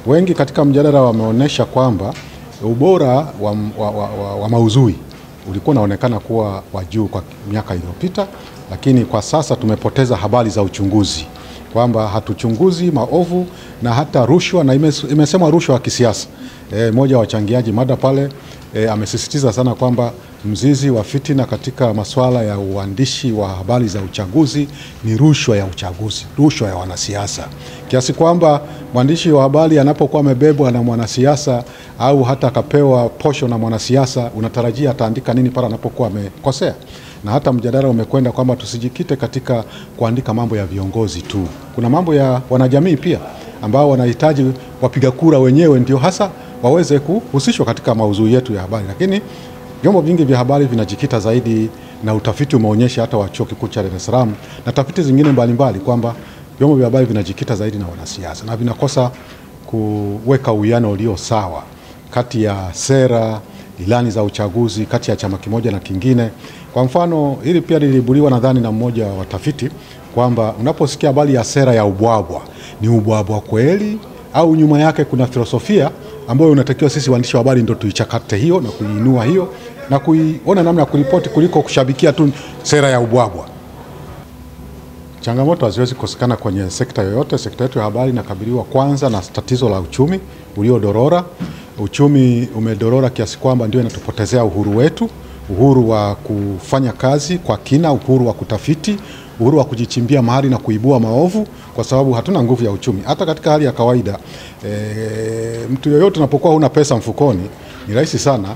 Wengi katika mjadala wameonyesha kwamba ubora wa maudhui ulikuwa unaonekana kuwa wa juu kwa miaka iliyopita, lakini kwa sasa tumepoteza habari za uchunguzi, kwamba hatuchunguzi maovu na hata rushwa, na imesemwa rushwa ya kisiasa. Mmoja wa wachangiaji mada pale amesisitiza sana kwamba mzizi wa fitina katika masuala ya uandishi wa habari za uchaguzi ni rushwa ya uchaguzi, rushwa ya wanasiasa, kiasi kwamba mwandishi wa habari anapokuwa amebebwa na mwanasiasa au hata akapewa posho na mwanasiasa, unatarajia ataandika nini pale anapokuwa amekosea. Na hata mjadala umekwenda kwamba tusijikite katika kuandika mambo ya viongozi tu, kuna mambo ya wanajamii pia ambao wanahitaji wapiga kura wenyewe ndio hasa waweze kuhusishwa katika maudhui yetu ya habari. Lakini vyombo vingi vya habari vinajikita zaidi, na utafiti umeonyesha hata wa Chuo Kikuu cha Dar es Salaam na tafiti zingine mbalimbali kwamba vyombo vya habari vinajikita zaidi na wanasiasa na vinakosa kuweka uwiano ulio sawa kati ya sera, ilani za uchaguzi, kati ya chama kimoja na kingine. Kwa mfano, hili pia lilibuliwa nadhani na mmoja wa watafiti kwamba unaposikia habari ya sera ya ubwabwa, ni ubwabwa kweli au nyuma yake kuna filosofia ambayo unatakiwa sisi waandishi wa habari ndio tuichakate hiyo na kuiinua hiyo na kuiona namna ya kuripoti kuliko kushabikia tu sera ya ubwabwa. Changamoto haziwezi kukosekana kwenye sekta yoyote. Sekta yetu ya habari inakabiliwa kwanza na tatizo la uchumi uliodorora. Uchumi umedorora kiasi kwamba ndio inatupotezea uhuru wetu, uhuru wa kufanya kazi kwa kina, uhuru wa kutafiti, uhuru wa kujichimbia mahali na kuibua maovu, kwa sababu hatuna nguvu ya uchumi. Hata katika hali ya kawaida mtu yeyote unapokuwa huna pesa mfukoni, ni rahisi sana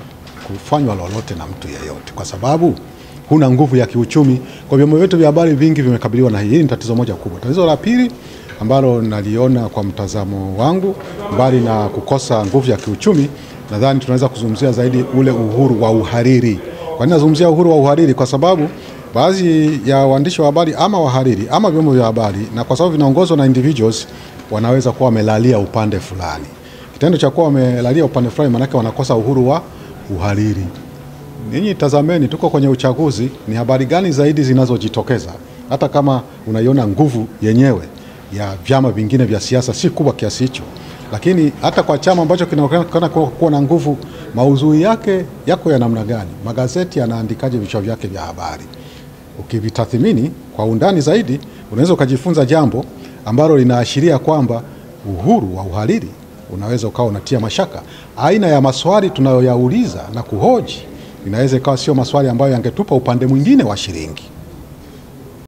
kufanywa lolote na mtu yeyote kwa sababu huna nguvu ya kiuchumi. Kwa vyombo vyetu vya habari vingi vimekabiliwa na hii. Hii ni tatizo moja kubwa. Tatizo la pili ambalo naliona kwa mtazamo wangu, mbali na kukosa nguvu ya kiuchumi, nadhani tunaweza kuzungumzia zaidi ule uhuru wa uhariri. Kwa nini nazungumzia uhuru wa uhariri? Kwa sababu baadhi ya waandishi wa habari ama wahariri ama vyombo vya habari, na kwa sababu vinaongozwa na individuals, wanaweza kuwa wamelalia upande fulani. Kitendo cha kuwa wamelalia upande fulani maana yake wanakosa uhuru wa uhariri. Ninyi tazameni, tuko kwenye uchaguzi, ni habari gani zaidi zinazojitokeza? Hata kama unaiona nguvu yenyewe ya vyama vingine vya siasa si kubwa kiasi hicho, lakini hata kwa chama ambacho kinaonekana kuwa na nguvu, maudhui yake yako ya namna gani? Magazeti yanaandikaje vichwa vyake vya habari? Ukivitathmini kwa undani zaidi, unaweza ukajifunza jambo ambalo linaashiria kwamba uhuru wa uhariri unaweza ukawa unatia mashaka. Aina ya maswali tunayoyauliza na kuhoji inaweza ikawa sio maswali ambayo yangetupa upande mwingine wa shilingi.